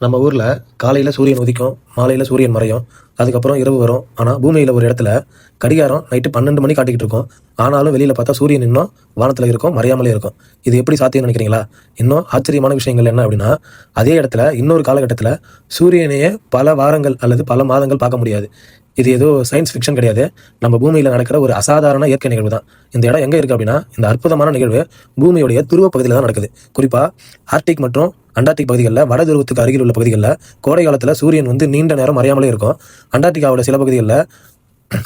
நம்ம ஊர்ல காலையில சூரியன் உதிக்கும், மாலையில சூரியன் மறையும். அதுக்கப்புறம் இரவு வரும். ஆனா பூமியில ஒரு இடத்துல கடிகாரம் நைட்டு 12 மணி காட்டிக்கிட்டு இருக்கும். ஆனாலும் வெளியில பார்த்தா சூரியன் இன்னும் வானத்துல இருக்கும், மறையாமலே இருக்கும். இது எப்படி சாத்தியம்னு நினைக்கிறீங்களா? இன்னும் ஆச்சரியமான விஷயங்கள் என்ன அப்படின்னா, அதே இடத்துல இன்னொரு காலகட்டத்துல சூரியனையே பல வாரங்கள் அல்லது பல மாதங்கள் பார்க்க முடியாது. இது ஏதோ சயின்ஸ் ஃபிக்ஷன் கிடையாது. நம்ம பூமியில நடக்கிற ஒரு அசாதாரண இயற்கை நிகழ்வு தான். இந்த இடம் எங்க இருக்கு அப்படின்னா, இந்த அற்புதமான நிகழ்வு பூமியுடைய துருவ பகுதியில தான் நடக்குது. குறிப்பா ஆர்டிக் மற்றும் அண்டார்டிக் பகுதிகளில் வட துருவத்துக்கு அருகில் உள்ள பகுதிகளில் கோடை காலத்தில் சூரியன் நீண்ட நேரம் மறையாமலே இருக்கும். அண்டார்டிகாவோட சில பகுதிகளில்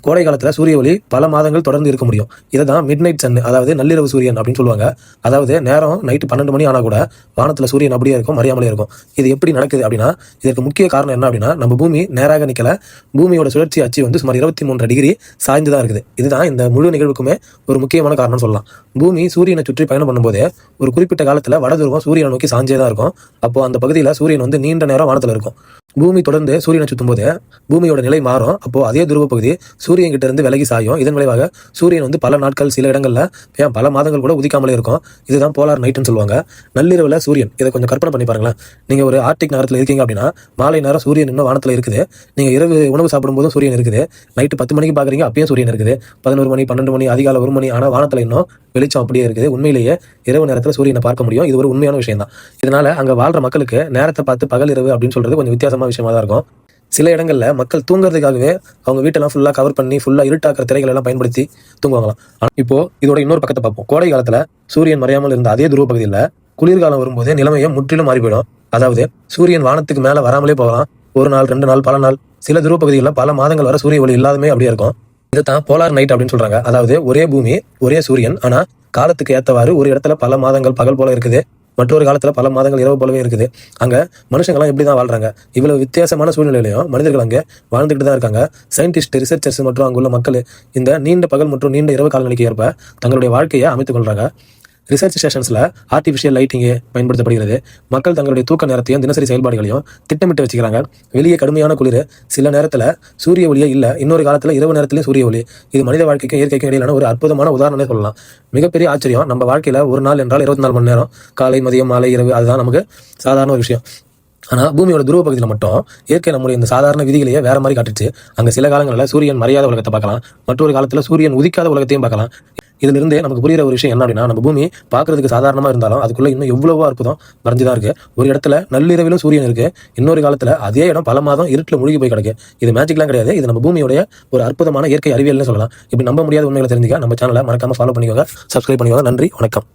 கோடை காலத்தில் சூரிய ஒளி பல மாதங்கள் தொடர்ந்து இருக்க முடியும். இதை தான் மிட் நைட் சன், அதாவது நள்ளிரவு சூரியன் அப்படின்னு சொல்லுவாங்க. அதாவது நேரம் நைட்டு 12 மணி ஆனால் கூட வானத்தில் சூரியன் அப்படியே இருக்கும், மறையாமலே இருக்கும். இது எப்படி நடக்குது அப்படின்னா, இதற்கு முக்கிய காரணம் என்ன அப்படின்னா, நம்ம பூமி நேராக நிற்கல. பூமியோட சுழற்சி அச்சு சுமார் 23 டிகிரி சாய்ந்து தான் இருக்குது. இதுதான் இந்த முழு நிகழ்வுக்குமே ஒரு முக்கியமான காரணம் சொல்லலாம். பூமி சூரியனை சுற்றி பயணம் பண்ணும்போது ஒரு குறிப்பிட்ட காலத்தில் வடதுருவம் சூரியனை நோக்கி சாஞ்சே தான் இருக்கும். அப்போ அந்த பகுதியில் சூரியன் நீண்ட நேரம் வானத்தில் இருக்கும். பூமி தொடர்ந்து சூரியனை சுற்றும் போது பூமியோட நிலை மாறும். அப்போ அதே துருவ பகுதி சூரியன் கிட்ட இருந்து விலகி சாயும். இதன் விளைவாக சூரியன் பல நாட்கள், சில இடங்கள்ல பல மாதங்கள் கூட உதிக்காமலே இருக்கும். இதுதான் போலார் நைட்னு சொல்லுவாங்க. நள்ளிரவுல சூரியன், இதை கொஞ்சம் கற்பனை பண்ணி பாருங்களேன். நீங்க ஒரு ஆர்டிக் நகரத்தில் இருக்கீங்க அப்படின்னா, மாலை நேரம் சூரியன் இன்னும் வானத்துல இருக்குது. நீங்க இரவு உணவு சாப்பிடும் போதும் சூரியன் இருக்குது. நைட்டு 10 மணிக்கு பாக்குறீங்க, அப்பயும் சூரியன் இருக்குது. 11 மணி, 12 மணி, அதிகாலை 1 மணி, ஆனா வானத்துல இன்னும் வெளிச்சம் அப்படியே இருக்குது. உண்மையிலேயே இரவு நேரத்தில் சூரியனை பார்க்க முடியும். இது ஒரு உண்மையான விஷயம் தான். இதனால அங்க வாழ்ற மக்களுக்கு நேரத்தை பார்த்து பகல் இரவு அப்படின்னு சொல்றது கொஞ்சம் வித்தியாசமான விஷயமா தான் இருக்கும். சில இடங்கள்ல மக்கள் தூங்குறதுக்காகவே அவங்க வீட்டெல்லாம் ஃபுல்லா கவர் பண்ணி ஃபுல்லா இருட்டாக்குற திரைகள் எல்லாம் பயன்படுத்தி தூங்குவாங்களாம். இப்போ இதோட இன்னொரு பக்கத்தை பார்ப்போம். கோடை காலத்துல சூரியன் மறையாமல் இருந்த அதே துருவ பகுதியில் குளிர்காலம் வரும்போது நிலைமையை முற்றிலும் மாறி போயிடும். அதாவது சூரியன் வானத்துக்கு மேல வராமலே போகலாம். ஒரு நாள், 2 நாள், பல நாள், சில துருவ பகுதிகளில் பல மாதங்கள் வர சூரிய ஒளி இல்லாதமே அப்படியே இருக்கும். இதைத்தான் போலார் நைட் அப்படின்னு சொல்றாங்க. அதாவது ஒரே பூமி, ஒரே சூரியன், ஆனா காலத்துக்கு ஏற்றவாறு ஒரு இடத்துல பல மாதங்கள் பகல் போல இருக்குது, மற்றொரு காலத்துல பல மாதங்கள் இரவு போலவே இருக்குது. அங்க மனுஷங்கள்லாம் எப்படிதான் வாழ்றாங்க? இவ்வளவு வித்தியாசமான சூழ்நிலையிலையும் மனிதர்கள் அங்கே வாழ்ந்துகிட்டு தான் இருக்காங்க. சயின்டிஸ்ட், ரிசர்ச்சர்ஸ் மற்றும் அங்குள்ள மக்கள் இந்த நீண்ட பகல் மற்றும் நீண்ட இரவு காலநிலைக்கு ஏற்ப தங்களுடைய வாழ்க்கையை அமைத்துக் கொள்றாங்க. ரிசர்ச் ஸ்டேஷன்ஸில் ஆர்டிஃபிஷியல் லைட்டிங்கே பயன்படுத்தப்படுகிறது. மக்கள் தங்களுடைய தூக்க நேரத்தையும் தினசரி செயல்பாடுகளையும் திட்டமிட்டு வச்சுக்கிறாங்க. வெளியே கடுமையான குளிர், சில நேரத்தில் சூரிய ஒளியே இல்லை, இன்னொரு காலத்தில் இரவு நேரத்திலேயும் சூரிய ஒளி. இது மனித வாழ்க்கைக்கும் இயற்கைக்கும் இடையிலான ஒரு அற்புதமான உதாரணமே சொல்லலாம். மிகப்பெரிய ஆச்சரியம், நம்ம வாழ்க்கையில் ஒரு நாள் என்றால் 24 மணி நேரம், காலை, மதியம், மாலை, இரவு, அதுதான் நமக்கு சாதாரண ஒரு விஷயம். ஆனால் பூமியோட துருவ பகுதியில் மட்டும் இயற்கை நம்முடைய இந்த சாதாரண விதிகளையே வேற மாதிரி காட்டுச்சு. அங்கே சில காலங்களில் சூரியன் மறையாத உலகத்தை பார்க்கலாம், மற்றொரு காலத்தில் சூரியன் உதிக்காத உலகத்தையும் பார்க்கலாம். இதுல நமக்கு புரியுற ஒரு விஷயம் என்ன அப்படின்னா, நம்ம பூமி பார்க்கறதுக்கு சாதாரணமா இருந்தாலும் அதுக்குள்ள இன்னும் எவ்வளவோ அற்புதம் மறைஞ்சுதான் இருக்கு. ஒரு இடத்துல நள்ளிரவிலும் சூரியன் இருக்கு, இன்னொரு காலத்துல அதே இடம் பல மாதம் இருட்டில் மூழ்கி போய் கிடக்கு. இது மேஜிக்லாம் கிடையாது, இது நம்ம பூமியோடைய ஒரு அற்புதமான இயற்கை அறிவியல்னு சொல்லலாம். இப்படி நம்ப முடியாத உண்மைகளை தெரிஞ்சுக்க நம்ம சேனலை மறக்காம ஃபாலோ பண்ணிக்கோங்க, சப்ஸ்கிரைப் பண்ணிக்கோங்க. நன்றி, வணக்கம்.